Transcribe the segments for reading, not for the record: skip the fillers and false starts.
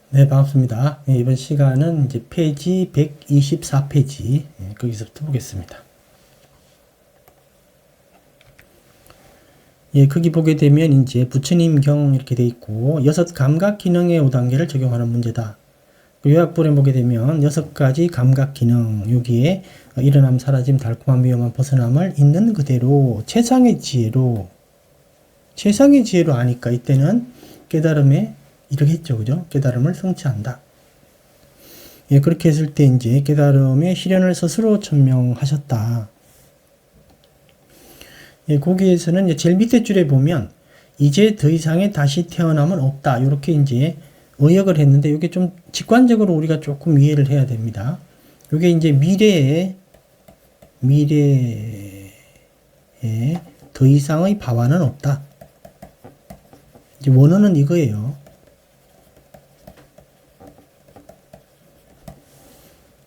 네, 반갑습니다. 이번 시간은 이제 페이지 124페이지, 거기서부터 보겠습니다. 거기 보게 되면 이제 부처님경 이렇게 돼 있고, 6감각 기능의 5단계를 적용하는 문제다. 요약본에 보게 되면 6가지 감각 기능, 여기에 일어남, 사라짐, 달콤함, 위험함, 벗어남을 있는 그대로 최상의 지혜로 아니까 이때는 깨달음에 이르겠죠. 그죠? 깨달음을 성취한다. 그렇게 했을 때 이제 깨달음의 실현을 스스로 천명하셨다. 거기에서는 이제 제일 밑에 줄에 보면 이제 더 이상의 다시 태어남은 없다. 이렇게 이제 의역을 했는데 이게 좀 직관적으로 우리가 조금 이해를 해야 됩니다. 이게 이제 미래에 더 이상의 바와는 없다. 이제 원어는 이거예요.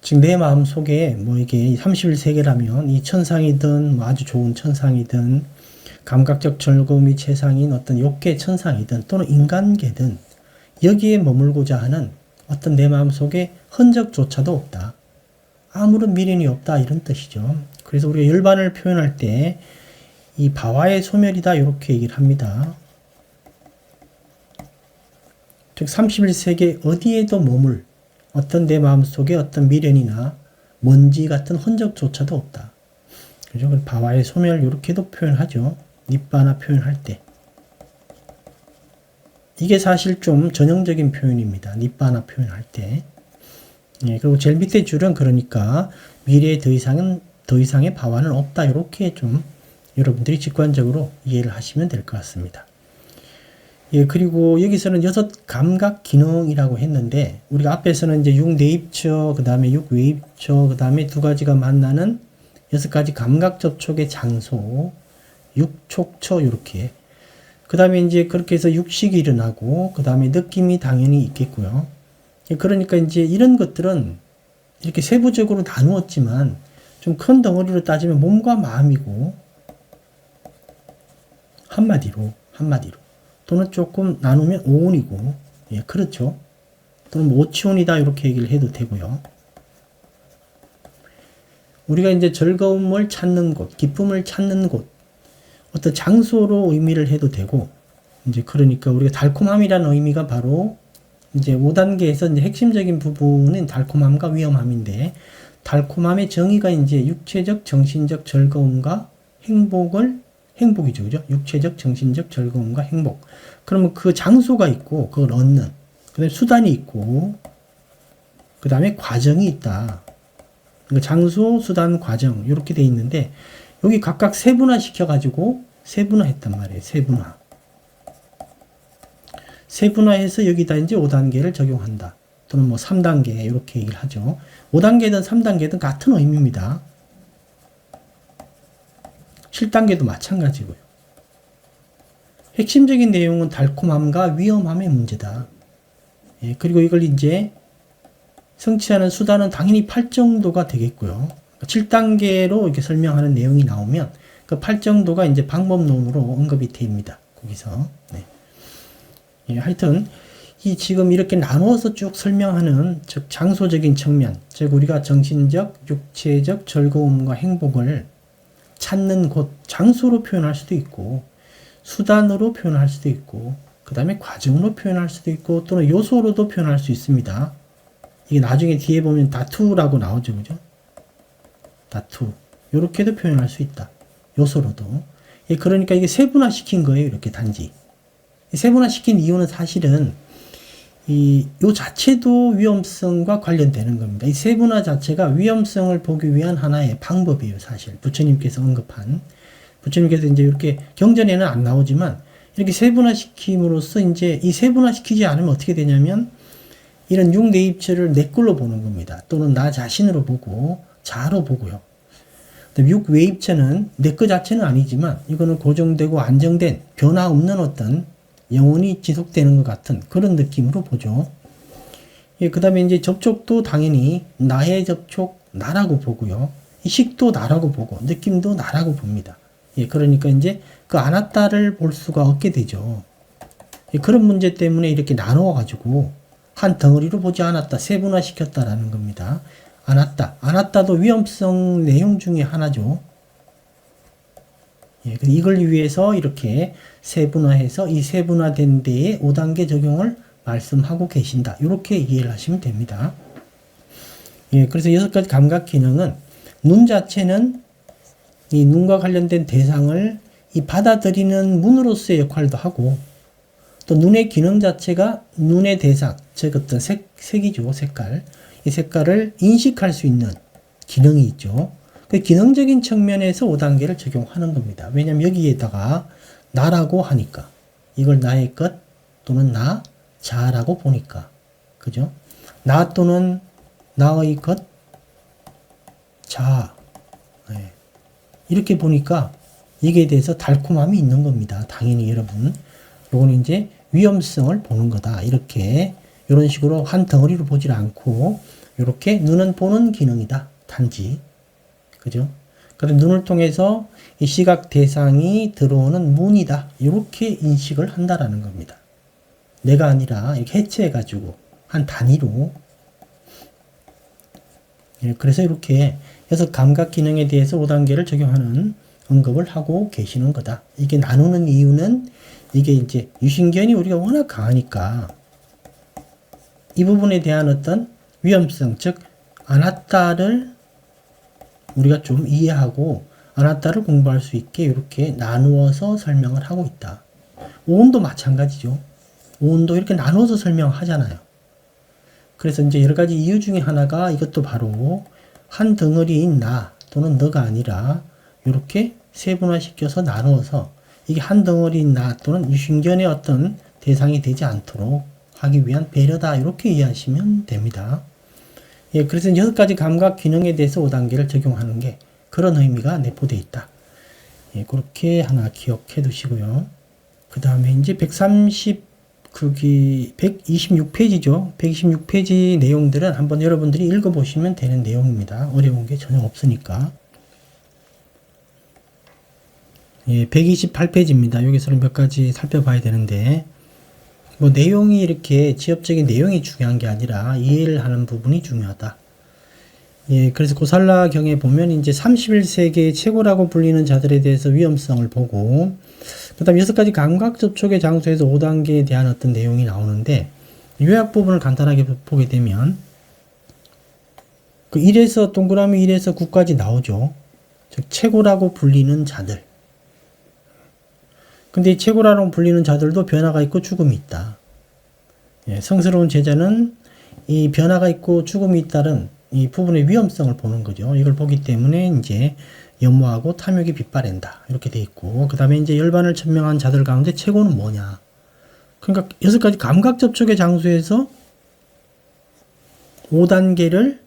지금 내 마음 속에 뭐 이게 31세계라면 이 천상이든 뭐 아주 좋은 천상이든 감각적 즐거움이 최상인 어떤 욕계 천상이든 또는 인간계든 여기에 머물고자 하는 어떤 내 마음 속에 흔적조차도 없다. 아무런 미련이 없다 이런 뜻이죠. 그래서 우리가 열반을 표현할 때 이 바와의 소멸이다 이렇게 얘기를 합니다. 즉 31세계 어디에도 머물 어떤 내 마음속에 어떤 미련이나 먼지 같은 흔적조차도 없다. 그죠? 바와의 소멸 이렇게도 표현하죠. 닛바나 표현할 때. 이게 사실 좀 전형적인 표현입니다. 닛바나 표현할 때. 그리고 제일 밑에 줄은 그러니까 미래에 더 이상의 바와는 없다. 이렇게 좀 여러분들이 직관적으로 이해를 하시면 될 것 같습니다. 그리고 여기서는 6감각 기능이라고 했는데, 우리가 앞에서는 이제 6내입처, 그 다음에 6외입처, 그 다음에 두 가지가 만나는 6가지 감각 접촉의 장소, 6촉처, 이렇게. 그 다음에 이제 그렇게 해서 육식이 일어나고, 그 다음에 느낌이 당연히 있겠고요. 그러니까 이제 이런 것들은 이렇게 세부적으로 나누었지만, 좀 큰 덩어리로 따지면 몸과 마음이고, 한마디로. 또는 조금 나누면 오온이고, 그렇죠. 또는 뭐 오치온이다 이렇게 얘기를 해도 되고요. 우리가 이제 즐거움을 찾는 곳, 기쁨을 찾는 곳, 어떤 장소로 의미를 해도 되고, 이제 그러니까 우리가 달콤함이라는 의미가 바로 이제 5단계에서 이제 핵심적인 부분은 달콤함과 위험함인데, 달콤함의 정의가 이제 육체적, 정신적 즐거움과 행복이죠. 그죠? 육체적, 정신적 즐거움과 행복. 그러면 그 장소가 있고, 그걸 얻는. 그 다음에 수단이 있고, 그 다음에 과정이 있다. 그러니까 장소, 수단, 과정. 이렇게 돼 있는데, 여기 각각 세분화 시켜가지고, 세분화했단 말이에요. 세분화해서 여기다 이제 5단계를 적용한다. 또는 뭐 3단계, 이렇게 얘기를 하죠. 5단계든 3단계든 같은 의미입니다. 7단계도 마찬가지고요. 핵심적인 내용은 달콤함과 위험함의 문제다. 그리고 이걸 이제 성취하는 수단은 당연히 8정도가 되겠고요. 7단계로 이렇게 설명하는 내용이 나오면 그 8정도가 이제 방법론으로 언급이 됩니다. 거기서. 하여튼 이 지금 이렇게 나누어서 쭉 설명하는 즉 장소적인 측면, 즉 우리가 정신적, 육체적 즐거움과 행복을 찾는 곳, 장소로 표현할 수도 있고, 수단으로 표현할 수도 있고, 그 다음에 과정으로 표현할 수도 있고, 또는 요소로도 표현할 수 있습니다. 이게 나중에 뒤에 보면 다투라고 나오죠. 그죠? 다투. 요렇게도 표현할 수 있다. 요소로도. 그러니까 이게 세분화시킨 거예요. 이렇게 단지. 세분화시킨 이유는 사실은 요 자체도 위험성과 관련되는 겁니다. 이 세분화 자체가 위험성을 보기 위한 하나의 방법이에요, 사실. 부처님께서 언급한. 부처님께서 이제 이렇게 경전에는 안 나오지만, 이렇게 세분화시킴으로써 이제 이 세분화시키지 않으면 어떻게 되냐면, 이런 6내입처를 내 걸로 보는 겁니다. 또는 나 자신으로 보고, 자로 보고요. 6외입처는 내 거 자체는 아니지만, 이거는 고정되고 안정된, 변화 없는 어떤 영원히 지속되는 것 같은 그런 느낌으로 보죠. 그 다음에 이제 접촉도 당연히 나의 접촉, 나라고 보고요. 식도 나라고 보고, 느낌도 나라고 봅니다. 그러니까 이제 그 아나따를 볼 수가 없게 되죠. 그런 문제 때문에 이렇게 나누어가지고 한 덩어리로 보지 않았다. 세분화시켰다라는 겁니다. 않았다. 않았다도 위험성 내용 중에 하나죠. 예, 이걸 위해서 이렇게 세분화해서 이 세분화된 데에 5단계 적용을 말씀하고 계신다. 이렇게 이해를 하시면 됩니다. 예, 그래서 6가지 감각 기능은 눈 자체는 이 눈과 관련된 대상을 이 받아들이는 문으로서의 역할도 하고 또 눈의 기능 자체가 눈의 대상, 즉 어떤 색이죠, 색깔. 이 색깔을 인식할 수 있는 기능이 있죠. 그 기능적인 측면에서 5단계를 적용하는 겁니다. 왜냐하면 여기에다가 나라고 하니까 이걸 나의 것 또는 나, 자라고 보니까 그죠? 나 또는 나의 것, 자 네. 이렇게 보니까 이게 대해서 달콤함이 있는 겁니다. 당연히 여러분 요거는 이제 위험성을 보는 거다. 이렇게 이런 식으로 한 덩어리로 보질 않고 이렇게 눈은 보는 기능이다. 단지 그죠? 그래서 눈을 통해서 이 시각 대상이 들어오는 문이다. 이렇게 인식을 한다라는 겁니다. 내가 아니라 이렇게 해체해가지고 한 단위로. 예, 그래서 이렇게 해서 감각 기능에 대해서 5단계를 적용하는 언급을 하고 계시는 거다. 이게 나누는 이유는 이게 이제 유신견이 우리가 워낙 강하니까 이 부분에 대한 어떤 위험성, 즉 아나타를 우리가 좀 이해하고 아나타를 공부할 수 있게 이렇게 나누어서 설명을 하고 있다. 오온도 마찬가지죠. 오온도 이렇게 나누어서 설명하잖아요. 그래서 이제 여러 가지 이유 중에 하나가 이것도 바로 한 덩어리인 나 또는 너가 아니라 이렇게 세분화시켜서 나누어서 이게 한 덩어리인 나 또는 유신견의 어떤 대상이 되지 않도록 하기 위한 배려다. 이렇게 이해하시면 됩니다. 예, 그래서 6가지 감각 기능에 대해서 5단계를 적용하는 게 그런 의미가 내포되어 있다. 예, 그렇게 하나 기억해 두시고요. 그 다음에 이제 126페이지죠. 126페이지 내용들은 한번 여러분들이 읽어보시면 되는 내용입니다. 어려운 게 전혀 없으니까. 예, 128페이지입니다. 여기서는 몇 가지 살펴봐야 되는데, 뭐 내용이 이렇게 지엽적인 내용이 중요한 게 아니라 이해를 하는 부분이 중요하다. 예, 그래서 고살라경에 보면 이제 31세계의 최고라고 불리는 자들에 대해서 위험성을 보고, 그 다음 6가지 감각 접촉의 장소에서 5단계에 대한 어떤 내용이 나오는데, 요약 부분을 간단하게 보게 되면, 그 1에서 동그라미 1에서 9까지 나오죠. 즉, 최고라고 불리는 자들. 근데 이 최고라고 불리는 자들도 변화가 있고 죽음이 있다. 예, 성스러운 제자는 이 변화가 있고 죽음이 있다는 이 부분의 위험성을 보는 거죠. 이걸 보기 때문에 이제 연모하고 탐욕이 빗발한다. 이렇게 돼 있고, 그 다음에 이제 열반을 천명한 자들 가운데 최고는 뭐냐. 그러니까 6가지 감각 접촉의 장소에서 5단계를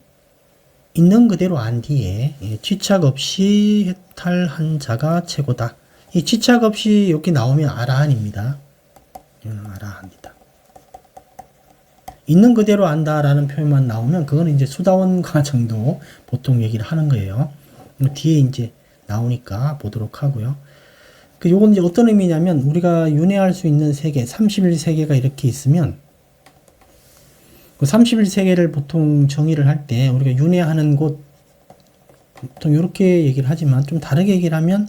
있는 그대로 안 뒤에 취착 없이 해탈한 자가 최고다. 이 취착 없이 여기 나오면 아라한입니다. 이거는 아라한이다. 있는 그대로 안다라는 표현만 나오면 그거는 이제 수다원가 정도 보통 얘기를 하는 거예요. 뒤에 이제 나오니까 보도록 하고요. 그 요건 이제 어떤 의미냐면 우리가 윤회할 수 있는 세계 31세계가 이렇게 있으면 그 31세계를 보통 정의를 할 때 우리가 윤회하는 곳 보통 이렇게 얘기를 하지만 좀 다르게 얘기를 하면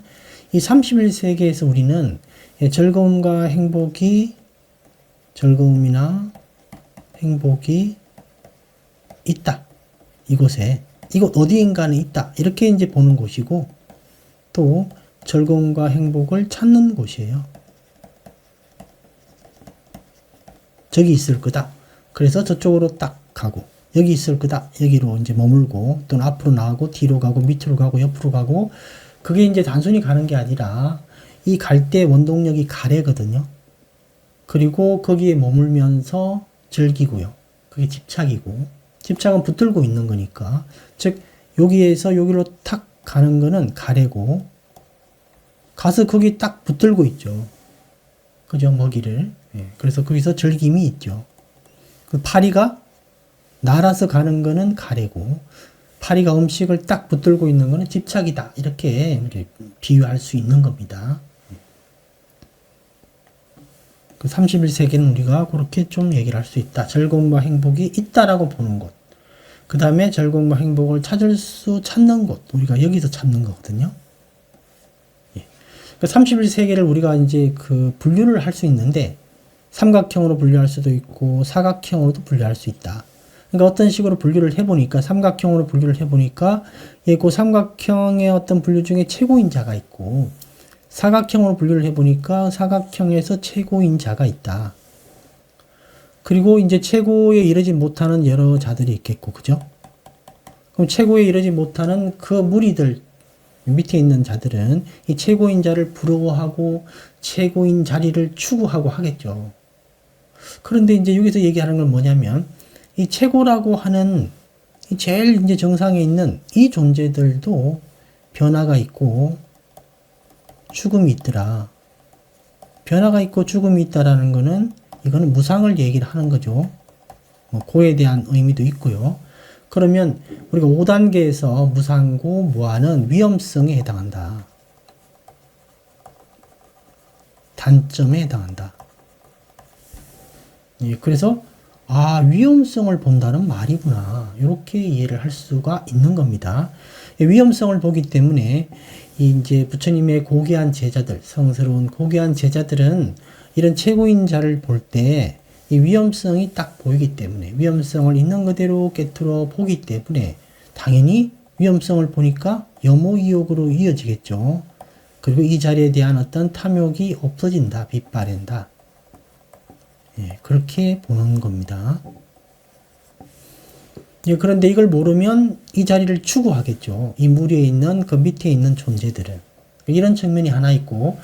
이 31세계에서 우리는 즐거움과 행복이 즐거움이나 행복이 있다. 이곳에 이곳 어디인가는 있다. 이렇게 이제 보는 곳이고 또 즐거움과 행복을 찾는 곳이에요. 저기 있을 거다. 그래서 저쪽으로 딱 가고 여기 있을 거다. 여기로 이제 머물고 또는 앞으로 나가고 뒤로 가고 밑으로 가고 옆으로 가고 그게 이제 단순히 가는 게 아니라 이 갈 때 원동력이 가래거든요. 그리고 거기에 머물면서 즐기고요. 그게 집착이고 집착은 붙들고 있는 거니까 즉 여기에서 여기로 탁 가는 거는 가래고 가서 거기 딱 붙들고 있죠. 그죠? 먹이를. 예. 그래서 거기서 즐김이 있죠. 그 파리가 날아서 가는 거는 가래고 파리가 음식을 딱 붙들고 있는 거는 집착이다. 이렇게 비유할 수 있는 겁니다. 그 31세기는 우리가 그렇게 좀 얘기를 할 수 있다. 즐거움과 행복이 있다라고 보는 곳. 그 다음에 즐거움과 행복을 찾는 곳. 우리가 여기서 찾는 거거든요. 예. 그 31세기를 우리가 이제 그 분류를 할 수 있는데, 삼각형으로 분류할 수도 있고, 사각형으로도 분류할 수 있다. 그러니까 어떤 식으로 분류를 해보니까, 삼각형으로 분류를 해보니까, 예, 그 삼각형의 어떤 분류 중에 최고인자가 있고, 사각형으로 분류를 해보니까 사각형에서 최고인자가 있다. 그리고 이제 최고에 이르지 못하는 여러 자들이 있겠고, 그죠? 그럼 최고에 이르지 못하는 그 무리들, 밑에 있는 자들은 이 최고인자를 부러워하고 최고인 자리를 추구하고 하겠죠. 그런데 이제 여기서 얘기하는 건 뭐냐면, 이 최고라고 하는 이 제일 이제 정상에 있는 이 존재들도 변화가 있고 죽음이 있더라. 변화가 있고 죽음이 있다라는 거는 이거는 무상을 얘기를 하는 거죠. 고에 대한 의미도 있고요. 그러면 우리가 5단계에서 무상고 무아는 위험성에 해당한다. 단점에 해당한다. 예, 그래서 위험성을 본다는 말이구나. 이렇게 이해를 할 수가 있는 겁니다. 위험성을 보기 때문에 이제 부처님의 고귀한 제자들, 성스러운 고귀한 제자들은 이런 최고인자를 볼 때 이 위험성이 딱 보이기 때문에, 위험성을 있는 그대로 깨트려 보기 때문에 당연히 위험성을 보니까 염오이욕으로 이어지겠죠. 그리고 이 자리에 대한 어떤 탐욕이 없어진다, 빛바랜다. 예, 그렇게 보는 겁니다. 예, 그런데 이걸 모르면 이 자리를 추구하겠죠. 이 무리에 있는 그 밑에 있는 존재들은. 이런 측면이 하나 있고,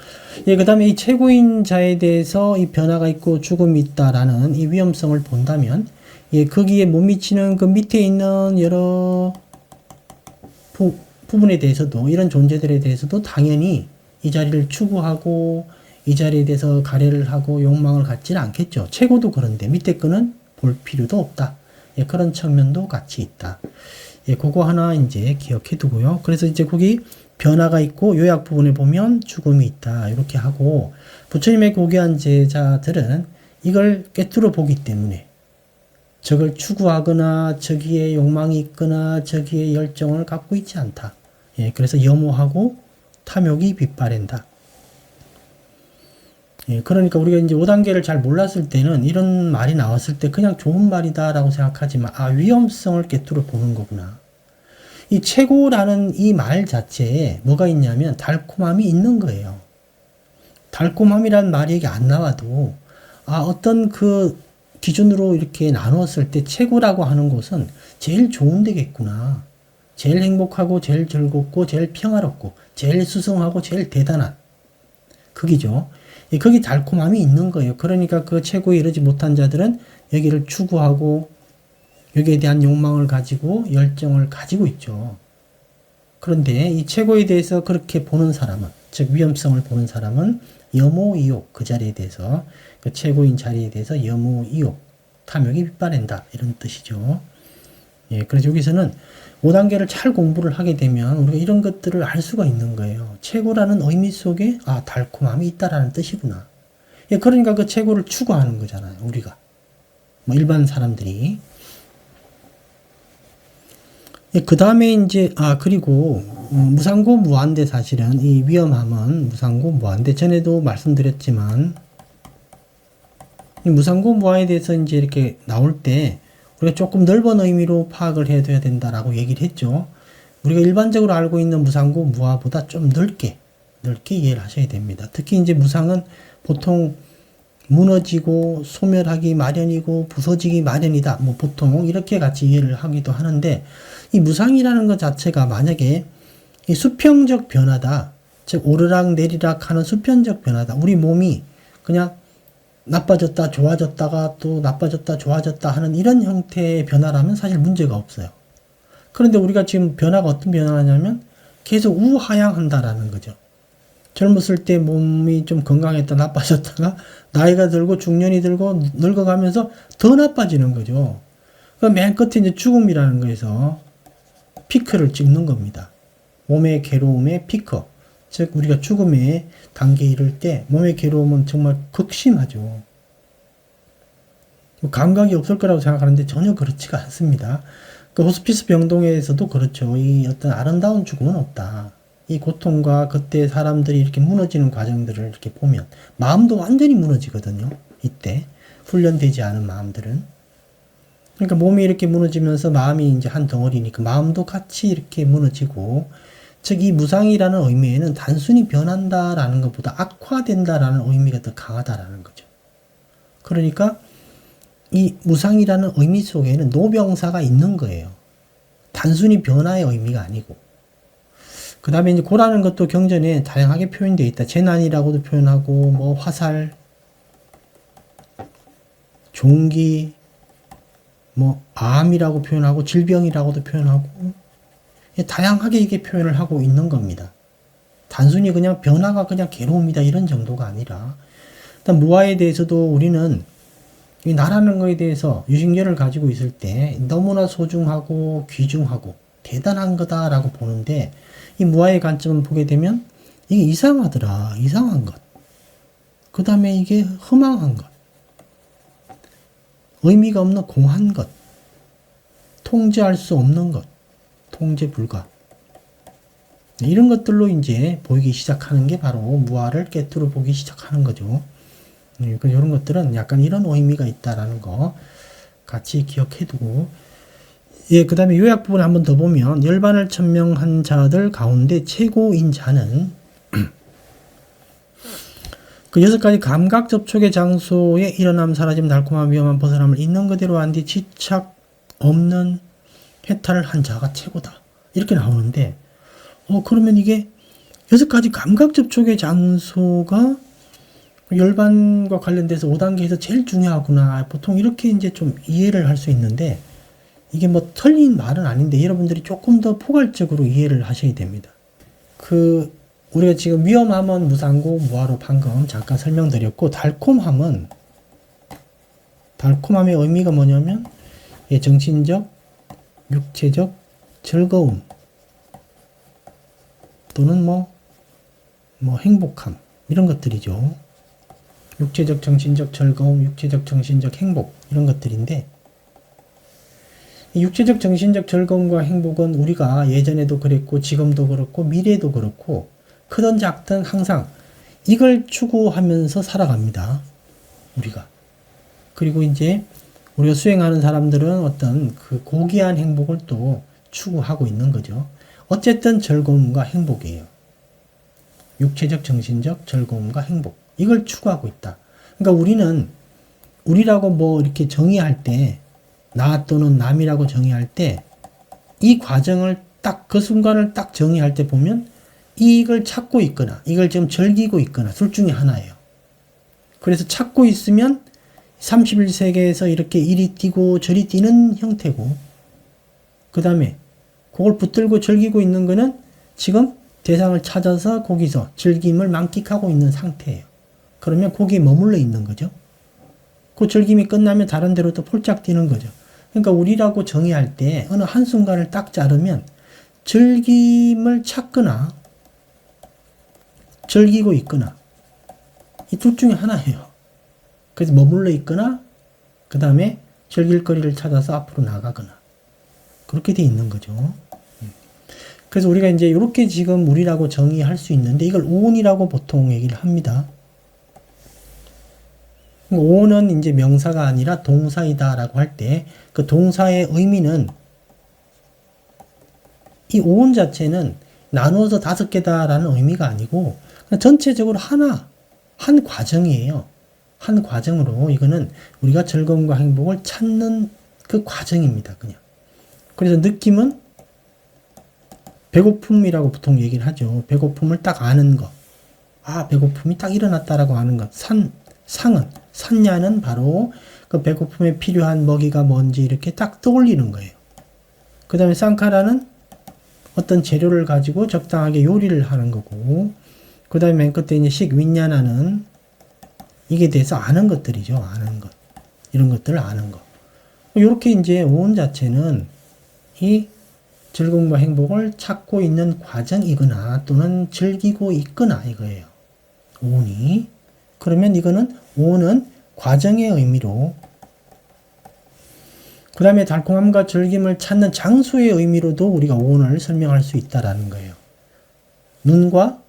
예, 그 다음에 이 최고인자에 대해서 이 변화가 있고 죽음이 있다라는 이 위험성을 본다면, 예, 거기에 못 미치는 그 밑에 있는 여러 부분에 대해서도, 이런 존재들에 대해서도 당연히 이 자리를 추구하고 이 자리에 대해서 가래를 하고 욕망을 갖지는 않겠죠. 최고도 그런데 밑에 거는 볼 필요도 없다. 예, 그런 측면도 같이 있다. 예, 그거 하나 이제 기억해 두고요. 그래서 이제 거기 변화가 있고 요약 부분에 보면 죽음이 있다. 이렇게 하고 부처님의 고귀한 제자들은 이걸 꿰뚫어 보기 때문에 저걸 추구하거나 저기에 욕망이 있거나 저기에 열정을 갖고 있지 않다. 예, 그래서 염오하고 탐욕이 빛바랜다. 예, 그러니까 우리가 이제 5단계를 잘 몰랐을 때는 이런 말이 나왔을 때 그냥 좋은 말이다라고 생각하지만, 위험성을 꿰뚫어 보는 거구나. 이 최고라는 이 말 자체에 뭐가 있냐면 달콤함이 있는 거예요. 달콤함이란 말이 여기 안 나와도, 어떤 그 기준으로 이렇게 나누었을 때 최고라고 하는 곳은 제일 좋은 데겠구나. 제일 행복하고 제일 즐겁고 제일 평화롭고 제일 수성하고 제일 대단한 거기죠. 거기 달콤함이 있는 거예요. 그러니까 그 최고에 이르지 못한 자들은 여기를 추구하고 여기에 대한 욕망을 가지고 열정을 가지고 있죠. 그런데 이 최고에 대해서 그렇게 보는 사람은, 즉 위험성을 보는 사람은 염오이욕, 그 자리에 대해서, 그 최고인 자리에 대해서 염오이욕, 탐욕이 빛바랜다, 이런 뜻이죠. 예, 그래서 여기서는 5단계를 잘 공부를 하게 되면 우리가 이런 것들을 알 수가 있는 거예요. 최고라는 의미 속에 달콤함이 있다라는 뜻이구나. 예, 그러니까 그 최고를 추구하는 거잖아요. 우리가 일반 사람들이. 예, 그 다음에 이제 그리고 무상고 무한대, 사실은 이 위험함은 무상고 무한대, 전에도 말씀드렸지만 이 무상고 무한에 대해서 이제 이렇게 나올 때 우리가 조금 넓은 의미로 파악을 해둬야 된다라고 얘기를 했죠. 우리가 일반적으로 알고 있는 무상고 무아보다 좀 넓게 이해를 하셔야 됩니다. 특히 이제 무상은 보통 무너지고 소멸하기 마련이고 부서지기 마련이다. 보통 이렇게 같이 이해를 하기도 하는데, 이 무상이라는 것 자체가 만약에 이 수평적 변화다. 즉 오르락 내리락 하는 수평적 변화다. 우리 몸이 그냥 나빠졌다 좋아졌다가 또 나빠졌다 좋아졌다 하는 이런 형태의 변화라면 사실 문제가 없어요. 그런데 우리가 지금 변화가 어떤 변화냐면 계속 우하향한다라는 거죠. 젊었을 때 몸이 좀 건강했다 나빠졌다가 나이가 들고 중년이 들고 늙어가면서 더 나빠지는 거죠. 맨 끝에 이제 죽음이라는 거에서 피크를 찍는 겁니다. 몸의 괴로움의 피크. 즉 우리가 죽음의 단계에 이를 때 몸의 괴로움은 정말 극심하죠. 뭐 감각이 없을 거라고 생각하는데 전혀 그렇지가 않습니다. 그 호스피스 병동에서도 그렇죠. 이 어떤 아름다운 죽음은 없다. 이 고통과 그때 사람들이 이렇게 무너지는 과정들을 이렇게 보면 마음도 완전히 무너지거든요. 이때 훈련되지 않은 마음들은. 그러니까 몸이 이렇게 무너지면서 마음이 이제 한 덩어리니까 마음도 같이 이렇게 무너지고, 즉 이 무상이라는 의미에는 단순히 변한다라는 것보다 악화된다라는 의미가 더 강하다라는 거죠. 그러니까 이 무상이라는 의미 속에는 노병사가 있는 거예요. 단순히 변화의 의미가 아니고. 그 다음에 이제 고라는 것도 경전에 다양하게 표현되어 있다. 재난이라고도 표현하고, 뭐 화살, 종기, 뭐 암이라고 표현하고, 질병이라고도 표현하고, 다양하게 이게 표현을 하고 있는 겁니다. 단순히 그냥 변화가 그냥 괴로움이다 이런 정도가 아니라, 일단 무아에 대해서도 우리는 이 나라는 거에 대해서 유식견을 가지고 있을 때 너무나 소중하고 귀중하고 대단한 거다라고 보는데, 이 무아의 관점을 보게 되면 이게 이상하더라. 이상한 것. 그 다음에 이게 허망한 것. 의미가 없는 공한 것. 통제할 수 없는 것. 통제 불가. 이런 것들로 이제 보이기 시작하는 게 바로 무아를 깨뜨려 보기 시작하는 거죠. 이런 것들은 약간 이런 의미가 있다라는 거 같이 기억해 두고, 예, 그 다음에 요약 부분 한번 더 보면, 열반을 천명한 자들 가운데 최고인 자는 그 6가지 감각 접촉의 장소에 일어남, 사라짐, 달콤한 위험한 벗어남을 있는 그대로 한 뒤 지착 없는 해탈을 한 자가 최고다. 이렇게 나오는데, 그러면 이게 6가지 감각 접촉의 장소가 열반과 관련돼서 5단계에서 제일 중요하구나. 보통 이렇게 이제 좀 이해를 할 수 있는데, 이게 뭐 틀린 말은 아닌데 여러분들이 조금 더 포괄적으로 이해를 하셔야 됩니다. 우리가 지금 위험함은 무상고 무아로 방금 잠깐 설명드렸고, 달콤함의 의미가 뭐냐면, 정신적, 육체적 즐거움 또는 뭐 행복함, 이런 것들이죠. 육체적, 정신적 즐거움, 육체적, 정신적 행복, 이런 것들인데, 육체적, 정신적 즐거움과 행복은 우리가 예전에도 그랬고 지금도 그렇고 미래도 그렇고 크든 작든 항상 이걸 추구하면서 살아갑니다. 우리가. 그리고 이제 우리가 수행하는 사람들은 어떤 그 고귀한 행복을 또 추구하고 있는 거죠. 어쨌든 즐거움과 행복이에요. 육체적, 정신적 즐거움과 행복. 이걸 추구하고 있다. 그러니까 우리라고 뭐 이렇게 정의할 때, 나 또는 남이라고 정의할 때, 이 과정을 딱 그 순간을 딱 정의할 때 보면 이걸 찾고 있거나 이걸 지금 즐기고 있거나 둘 중에 하나예요. 그래서 찾고 있으면 31세계에서 이렇게 이리 뛰고 저리 뛰는 형태고, 그 다음에 그걸 붙들고 즐기고 있는 거는 지금 대상을 찾아서 거기서 즐김을 만끽하고 있는 상태예요. 그러면 거기에 머물러 있는 거죠. 그 즐김이 끝나면 다른 데로 또 폴짝 뛰는 거죠. 그러니까 우리라고 정의할 때 어느 한순간을 딱 자르면 즐김을 찾거나 즐기고 있거나 이 둘 중에 하나예요. 그래서 머물러 있거나 그 다음에 즐길 거리를 찾아서 앞으로 나가거나 그렇게 돼 있는 거죠. 그래서 우리가 이제 이렇게 지금 우리라고 정의할 수 있는데, 이걸 오온이라고 보통 얘기를 합니다. 오온은 이제 명사가 아니라 동사이다라고 할 때, 그 동사의 의미는, 이 오온 자체는 나누어서 5개다라는 의미가 아니고 전체적으로 한 과정이에요. 한 과정으로 이거는 우리가 즐거움과 행복을 찾는 그 과정입니다. 그냥. 그래서 느낌은 배고픔이라고 보통 얘기를 하죠. 배고픔을 딱 아는 것. 배고픔이 딱 일어났다라고 아는 것. 산야는 바로 그 배고픔에 필요한 먹이가 뭔지 이렇게 딱 떠올리는 거예요. 그 다음에 쌍카라는 어떤 재료를 가지고 적당하게 요리를 하는 거고, 그 다음에 맨 끝에 이제 식윈냐나는 이게 대해서 아는 것들이죠. 아는 것. 이런 것들을 아는 것. 이렇게 이제 오온 자체는 이 즐거움과 행복을 찾고 있는 과정이거나 또는 즐기고 있거나 이거예요. 오온이. 그러면 이거는 오온은 과정의 의미로 그 다음에 달콤함과 즐김을 찾는 장소의 의미로도 우리가 오온을 설명할 수 있다라는 거예요. 눈과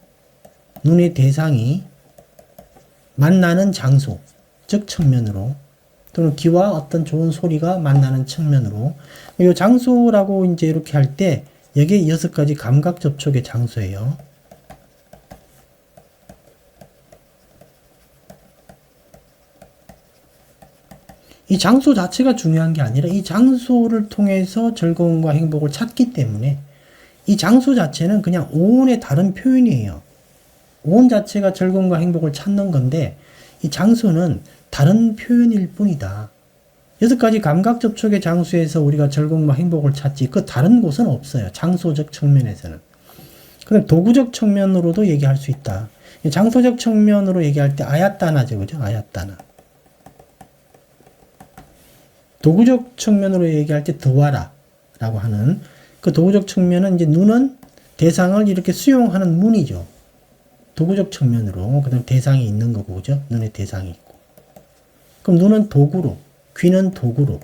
눈의 대상이 만나는 장소, 즉 측면으로, 또는 귀와 어떤 좋은 소리가 만나는 측면으로. 이 장소라고 이제 이렇게 할 때 여기에 6가지 감각 접촉의 장소예요. 이 장소 자체가 중요한 게 아니라 이 장소를 통해서 즐거움과 행복을 찾기 때문에 이 장소 자체는 그냥 오온의 다른 표현이에요. 오온 자체가 즐거움과 행복을 찾는 건데 이 장소는 다른 표현일 뿐이다. 6가지 감각 접촉의 장소에서 우리가 즐거움과 행복을 찾지 그 다른 곳은 없어요. 장소적 측면에서는. 그럼 도구적 측면으로도 얘기할 수 있다. 장소적 측면으로 얘기할 때 아야따나죠. 그죠? 아야따나. 도구적 측면으로 얘기할 때 드와라라고 하는 그 도구적 측면은 이제 눈은 대상을 이렇게 수용하는 문이죠. 도구적 측면으로. 그 다음에 대상이 있는 거고, 그죠? 눈에 대상이 있고. 그럼 눈은 도구로, 귀는 도구로.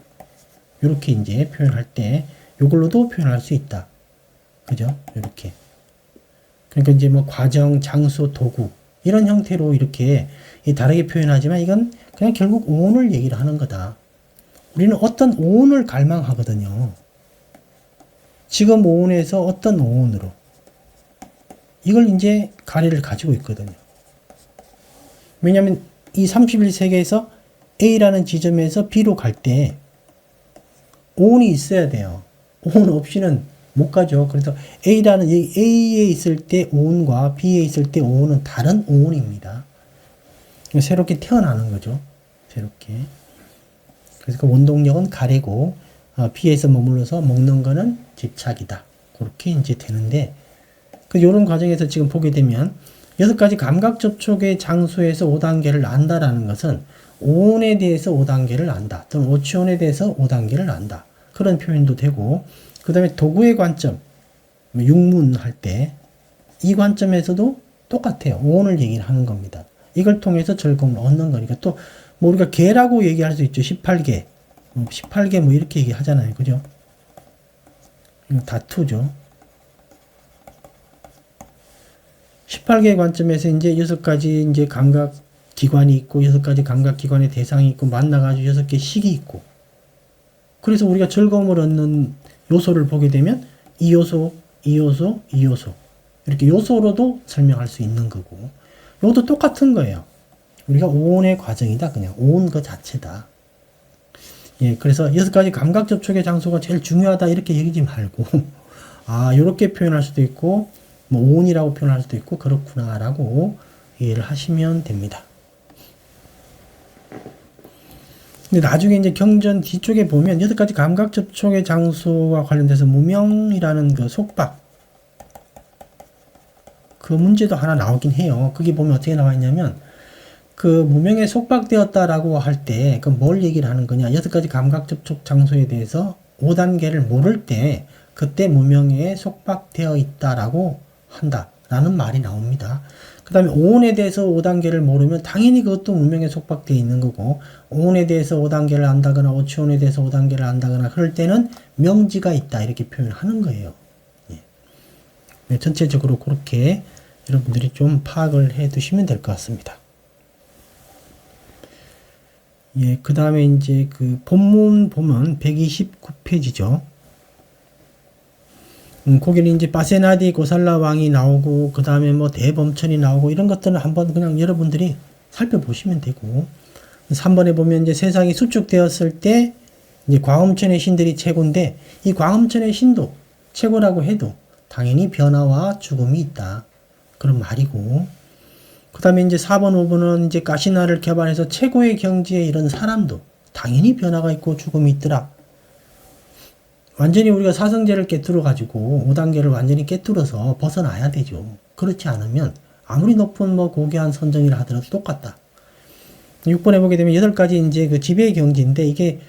이렇게 이제 표현할 때, 이걸로도 표현할 수 있다. 그죠? 이렇게. 그러니까 이제 뭐 과정, 장소, 도구. 이런 형태로 이렇게 다르게 표현하지만 이건 그냥 결국 오온을 얘기를 하는 거다. 우리는 어떤 오온을 갈망하거든요. 지금 오온에서 어떤 오온으로. 이걸 이제 가리를 가지고 있거든요. 왜냐하면 이 31세계에서 A라는 지점에서 B로 갈 때 오온이 있어야 돼요. 오온 없이는 못 가죠. 그래서 A라는 A에 있을 때 오온과 B에 있을 때 오온은 다른 오온입니다. 새롭게 태어나는 거죠. 새롭게. 그래서 그 원동력은 가래고 B에서 머물러서 먹는 거는 집착이다. 그렇게 이제 되는데 요런 과정에서 지금 보게 되면 6가지 감각 접촉의 장소에서 5단계를 안다라는 것은 오온에 대해서 5단계를 안다. 또는 오치온에 대해서 5단계를 안다. 그런 표현도 되고 그 다음에 도구의 관점, 육문할 때 이 관점에서도 똑같아요. 오온을 얘기를 하는 겁니다. 이걸 통해서 즐거움을 얻는 거니까 또 뭐 우리가 개라고 얘기할 수 있죠. 18개. 18개 뭐 이렇게 얘기하잖아요. 그죠? 다투죠. 18개의 관점에서 이제 6가지 이제 감각 기관이 있고 6가지 감각 기관의 대상이 있고 만나가지고 6개 식이 있고 그래서 우리가 즐거움을 얻는 요소를 보게 되면 이 요소, 이 요소, 이 요소 이렇게 요소로도 설명할 수 있는 거고 이것도 똑같은 거예요. 우리가 오온의 과정이다. 그냥 오온 그 자체다. 예, 그래서 6가지 감각 접촉의 장소가 제일 중요하다 이렇게 얘기하지 말고 이렇게 표현할 수도 있고 뭐 오온이라고 표현할 수도 있고 그렇구나라고 이해를 하시면 됩니다. 근데 나중에 이제 경전 뒤쪽에 보면 6가지 감각 접촉의 장소와 관련돼서 무명이라는 그 속박 그 문제도 하나 나오긴 해요. 거기 보면 어떻게 나와 있냐면 그 무명에 속박되었다라고 할 때 그 뭘 얘기를 하는 거냐 6가지 감각 접촉 장소에 대해서 5단계를 모를 때 그때 무명에 속박되어 있다라고 한다라는 말이 나옵니다. 그 다음에 오온에 대해서 5단계를 모르면 당연히 그것도 무명에 속박되어 있는 거고 오온에 대해서 5단계를 안다거나 오치온에 대해서 5단계를 안다거나 그럴 때는 명지가 있다 이렇게 표현하는 거예요. 예. 네, 전체적으로 그렇게 여러분들이 좀 파악을 해 두시면 될 것 같습니다. 예, 그 다음에 이제 그 본문 보면 129페이지죠. 거기는 이제 바세나디 고살라 왕이 나오고 그 다음에 뭐 대범천이 나오고 이런 것들은 한번 그냥 여러분들이 살펴보시면 되고 3번에 보면 이제 세상이 수축되었을 때 이제 광음천의 신들이 최고인데 이 광음천의 신도 최고라고 해도 당연히 변화와 죽음이 있다. 그런 말이고 그 다음에 이제 4번, 5번은 이제 가시나를 개발해서 최고의 경지에 이른 사람도 당연히 변화가 있고 죽음이 있더라. 완전히 우리가 사성제를 깨뚫어 가지고 5단계를 완전히 깨뚫어서 벗어나야 되죠. 그렇지 않으면 아무리 높은 뭐 고귀한 선정이라 하더라도 똑같다. 6번에 보게 되면 8가지 이제 그 지배 경지인데 이게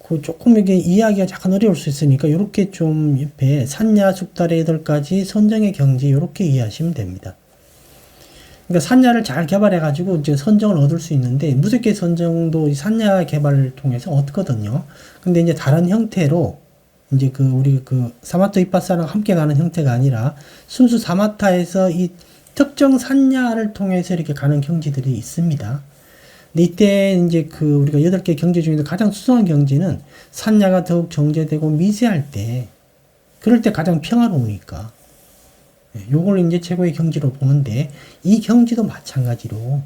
그 조금 이게 이해하기가 약간 어려울 수 있으니까 이렇게 좀 옆에 산야 숙달의 8가지 선정의 경지 이렇게 이해하시면 됩니다. 그러니까 산야를 잘 개발해가지고 이제 선정을 얻을 수 있는데, 무색계 선정도 이 산야 개발을 통해서 얻거든요. 근데 이제 다른 형태로, 이제 우리 사마타 위파사랑 함께 가는 형태가 아니라, 순수 사마타에서 이 특정 산야를 통해서 이렇게 가는 경지들이 있습니다. 근데 이때 이제 우리가 8개 경지 중에서 가장 수성한 경지는 산야가 더욱 정제되고 미세할 때, 그럴 때 가장 평화로우니까. 요걸 이제 최고의 경지로 보는데, 이 경지도 마찬가지로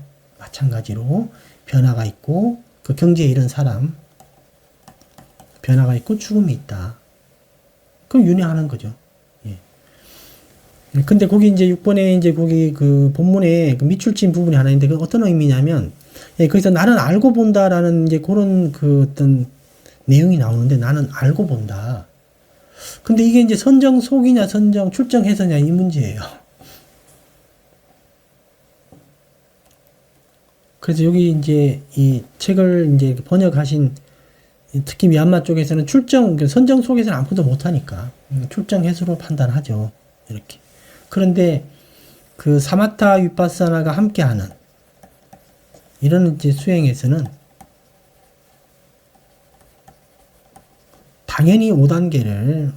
변화가 있고, 그 경지에 이른 사람, 변화가 있고 죽음이 있다. 그럼 윤회하는 거죠. 예. 근데 거기 이제 6번에 이제 거기 본문에 밑줄친 부분이 하나 있는데, 그 어떤 의미냐면, 예, 거기서 나는 알고 본다라는 이제 그런 어떤 내용이 나오는데, 나는 알고 본다. 근데 이게 이제 선정 속이냐, 선정 출정해서냐, 이 문제예요. 그래서 여기 이제 이 책을 이제 번역하신, 특히 미얀마 쪽에서는 선정 속에서는 아무것도 못하니까, 출정 해수로 판단하죠. 이렇게. 그런데 사마타 위파사나가 함께하는 이런 이제 수행에서는 당연히 5단계를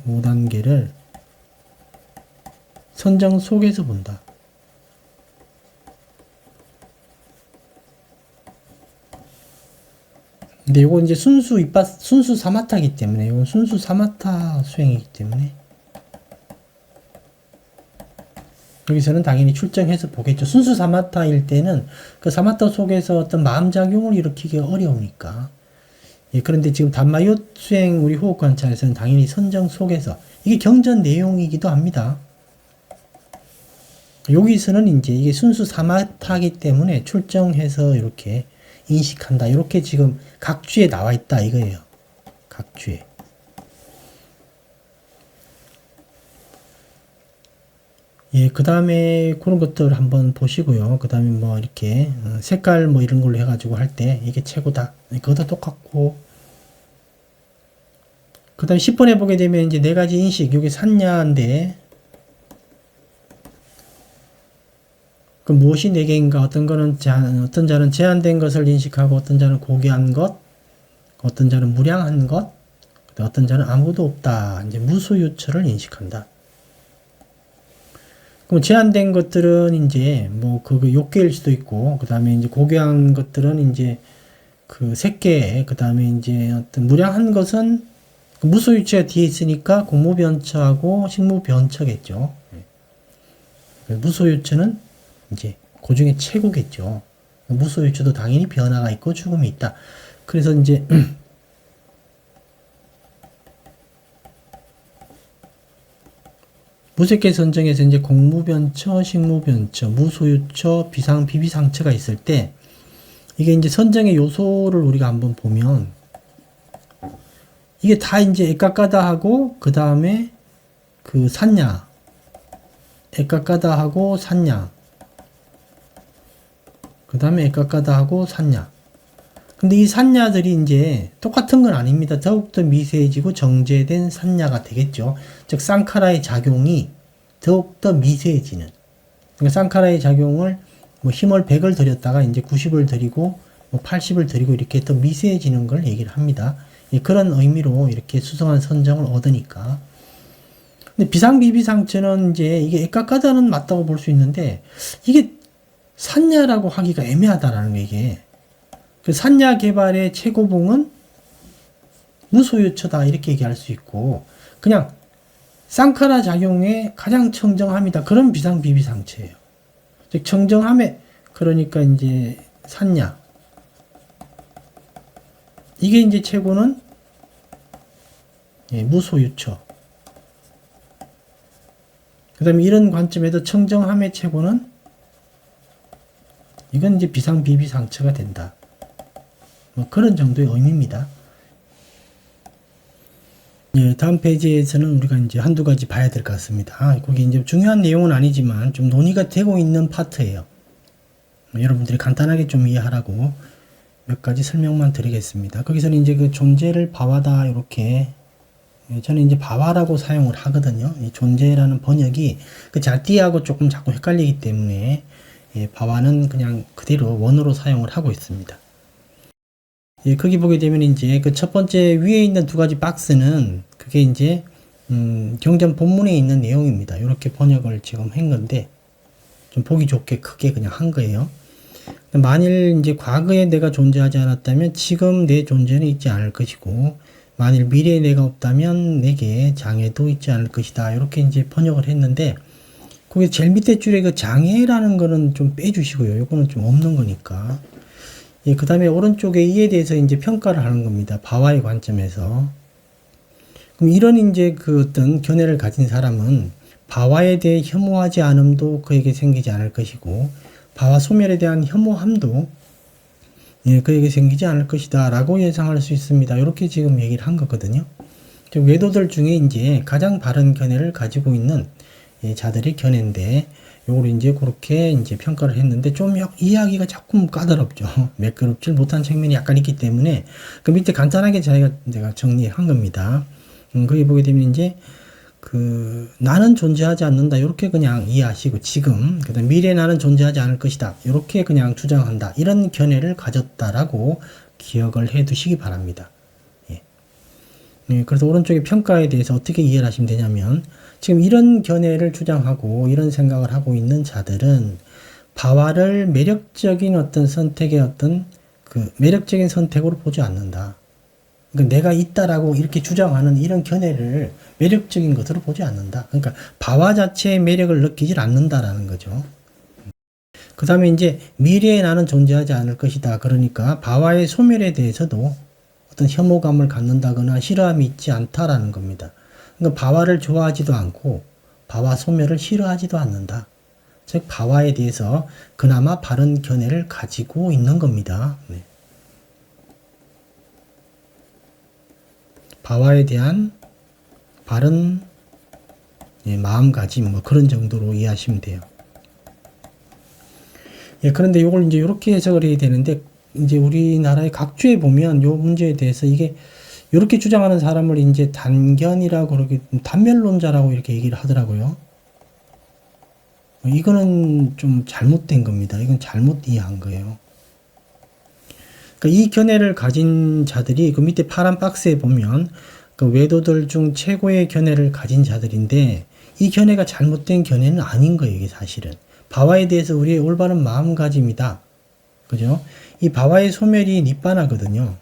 선정 속에서 본다. 근데 요거 이제 순수 사마타이기 때문에, 이건 순수 사마타 수행이기 때문에, 여기서는 당연히 출정해서 보겠죠. 순수 사마타일 때는 그 사마타 속에서 어떤 마음작용을 일으키기 어려우니까. 예, 그런데 지금 담마요 수행 우리 호흡 관찰에서는 당연히 선정 속에서, 이게 경전 내용이기도 합니다. 여기서는 이제 이게 순수 사마타이기 때문에 출정해서 이렇게 인식한다. 이렇게 지금 각주에 나와 있다 이거예요. 각주에. 예, 그 다음에 그런 것들 한번 보시고요. 그 다음에 뭐 이렇게 색깔 뭐 이런 걸로 해가지고 할 때 이게 최고다. 그것도 똑같고. 그 다음에 10번에 보게 되면 이제 4가지 인식, 여기 산야인데, 그 무엇이 4개인가? 어떤 자는 제한된 것을 인식하고, 어떤 자는 고귀한 것, 어떤 자는 무량한 것, 어떤 자는 아무도 없다. 이제 무소유처를 인식한다. 그럼 제한된 것들은 이제 뭐 욕계일 수도 있고, 그 다음에 이제 고귀한 것들은 이제 색계, 그 다음에 이제 어떤 무량한 것은 무소유처가 뒤에 있으니까 공무변처하고 식무변처겠죠. 무소유처는 이제 그 중에 최고겠죠. 무소유처도 당연히 변화가 있고 죽음이 있다. 그래서 이제 무색계 선정에서 이제 공무변처, 식무변처, 무소유처, 비비상처가 있을 때, 이게 이제 선정의 요소를 우리가 한번 보면, 이게 다 이제 액각가다 하고, 그 다음에 산야, 액각가다 하고 산야, 그 다음에 액각가다 하고 산야. 근데 이 산야들이 이제 똑같은 건 아닙니다. 더욱더 미세해지고 정제된 산야가 되겠죠. 즉 쌍카라의 작용이 더욱더 미세해지는. 그러니까 쌍카라의 작용을 뭐 힘을 100을 들였다가 이제 90을 들이고 뭐 80을 들이고 이렇게 더 미세해지는 걸 얘기를 합니다. 예, 그런 의미로 이렇게 수성한 선정을 얻으니까. 근데 비상비비상처는 이제 이게 액각가다는 맞다고 볼 수 있는데, 이게 산야라고 하기가 애매하다라는 거, 이게. 그 산야 개발의 최고봉은 무소유처다 이렇게 얘기할 수 있고, 그냥 쌍카라 작용에 가장 청정함이다, 그런 비상비비상처예요. 즉 청정함에, 그러니까 이제 산야, 이게 이제 최고는 무소유처. 그 다음에 이런 관점에서 청정함의 최고는, 이건 이제 비상비비상처가 된다. 뭐 그런 정도의 의미입니다. 예, 다음 페이지에서는 우리가 이제 한두 가지 봐야 될 것 같습니다. 거기 이제 중요한 내용은 아니지만 좀 논의가 되고 있는 파트예요. 여러분들이 간단하게 좀 이해하라고 몇 가지 설명만 드리겠습니다. 거기서는 이제 그 존재를 바와다, 이렇게, 저는 이제 바와라고 사용을 하거든요. 이 존재라는 번역이 그 잘띠하고 조금 자꾸 헷갈리기 때문에 바와는 그냥 그대로 원어로 사용을 하고 있습니다. 거기 보게 되면 이제 그 첫 번째 위에 있는 두 가지 박스는 그게 이제 경전 본문에 있는 내용입니다. 이렇게 번역을 지금 한 건데 좀 보기 좋게 크게 그냥 한 거예요. 만일 이제 과거에 내가 존재하지 않았다면 지금 내 존재는 있지 않을 것이고, 만일 미래에 내가 없다면 내게 장애도 있지 않을 것이다. 이렇게 이제 번역을 했는데, 거기 제일 밑에 줄에 그 장애라는 거는 좀 빼주시고요. 이거는 좀 없는 거니까. 그 다음에 오른쪽에 이에 대해서 이제 평가를 하는 겁니다. 바와의 관점에서. 그럼 이런 이제 그 어떤 견해를 가진 사람은 바와에 대해 혐오하지 않음도 그에게 생기지 않을 것이고, 바와 소멸에 대한 혐오함도 그에게 생기지 않을 것이다 라고 예상할 수 있습니다. 이렇게 지금 얘기를 한 거거든요. 외도들 중에 이제 가장 바른 견해를 가지고 있는 자들의 견해인데, 요걸 이제 그렇게 이제 평가를 했는데, 좀 이해하기가 조금 까다롭죠. 매끄럽질 못한 측면이 약간 있기 때문에 그 밑에 간단하게 제가 정리한 겁니다. 거기 보게 되면 이제 나는 존재하지 않는다 이렇게 그냥 이해하시고, 지금 그다음 미래 나는 존재하지 않을 것이다 이렇게 그냥 주장한다, 이런 견해를 가졌다라고 기억을 해 두시기 바랍니다. 그래서 오른쪽에 평가에 대해서 어떻게 이해를 하시면 되냐면, 지금 이런 견해를 주장하고 이런 생각을 하고 있는 자들은 바와를 매력적인 어떤 선택의 어떤 매력적인 선택으로 보지 않는다. 그러니까 내가 있다라고 이렇게 주장하는 이런 견해를 매력적인 것으로 보지 않는다. 그러니까 바와 자체의 매력을 느끼질 않는다라는 거죠. 그 다음에 이제 미래에 나는 존재하지 않을 것이다. 그러니까 바와의 소멸에 대해서도 어떤 혐오감을 갖는다거나 싫어함이 있지 않다라는 겁니다. 그러니까 바와를 좋아하지도 않고 바와 소멸을 싫어하지도 않는다. 즉 바와에 대해서 그나마 바른 견해를 가지고 있는 겁니다. 바와에 대한 바른 마음가짐, 뭐 그런 정도로 이해하시면 돼요. 그런데 이걸 이제 이렇게 해석을 해야 되는데, 이제 우리나라의 각주에 보면 이 문제에 대해서 이게 이렇게 주장하는 사람을 이제 단견이라고 그러게, 단멸론자라고 이렇게 얘기를 하더라고요. 이거는 좀 잘못된 겁니다. 이건 잘못 이해한 거예요. 그러니까 이 견해를 가진 자들이 그 밑에 파란 박스에 보면 그 외도들 중 최고의 견해를 가진 자들인데, 이 견해가 잘못된 견해는 아닌 거예요. 이게 사실은 바와에 대해서 우리의 올바른 마음가짐이다. 그죠? 이 바와의 소멸이 니바나거든요.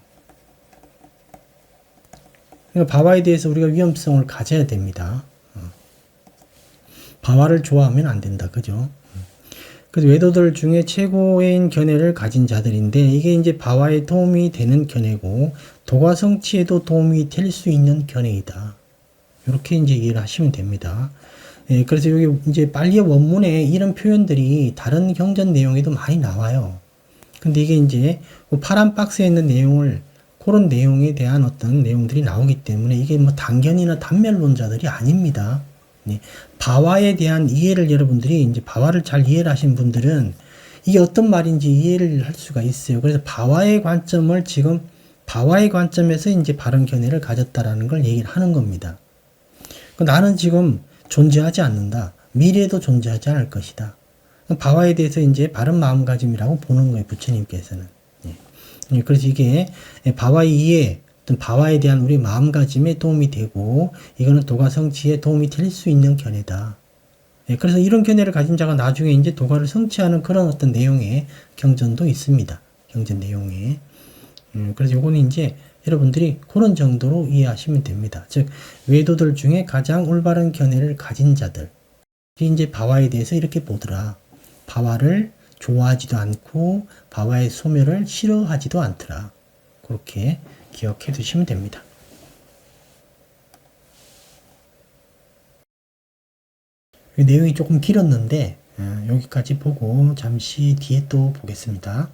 그러니까 바와에 대해서 우리가 위험성을 가져야 됩니다. 바와를 좋아하면 안 된다. 그죠? 그래서 외도들 중에 최고의 견해를 가진 자들인데, 이게 이제 바와에 도움이 되는 견해고 도가 성취에도 도움이 될 수 있는 견해이다. 이렇게 이제 이해를 하시면 됩니다. 그래서 여기 이제 빨리 원문에 이런 표현들이 다른 경전 내용에도 많이 나와요. 근데 이게 이제 파란 박스에 있는 내용을, 그런 내용에 대한 어떤 내용들이 나오기 때문에 이게 뭐 단견이나 단멸론자들이 아닙니다. 바와에 대한 이해를, 여러분들이 이제 바와를 잘 이해를 하신 분들은 이게 어떤 말인지 이해를 할 수가 있어요. 그래서 바와의 관점을 지금 바와의 관점에서 이제 바른 견해를 가졌다라는 걸 얘기를 하는 겁니다. 나는 지금 존재하지 않는다. 미래에도 존재하지 않을 것이다. 바와에 대해서 이제 바른 마음가짐이라고 보는 거예요. 부처님께서는. 그래서 이게 바와의 이해, 바와에 대한 우리 마음가짐에 도움이 되고, 이거는 도가 성취에 도움이 될 수 있는 견해다. 그래서 이런 견해를 가진 자가 나중에 이제 도가를 성취하는 그런 어떤 내용의 경전도 있습니다. 경전 내용에. 그래서 요거는 이제 여러분들이 그런 정도로 이해하시면 됩니다. 즉, 외도들 중에 가장 올바른 견해를 가진 자들이 이제 바와에 대해서 이렇게 보더라. 바와를 좋아하지도 않고 바와의 소멸을 싫어하지도 않더라. 그렇게 기억해 두시면 됩니다. 내용이 조금 길었는데 여기까지 보고 잠시 뒤에 또 보겠습니다.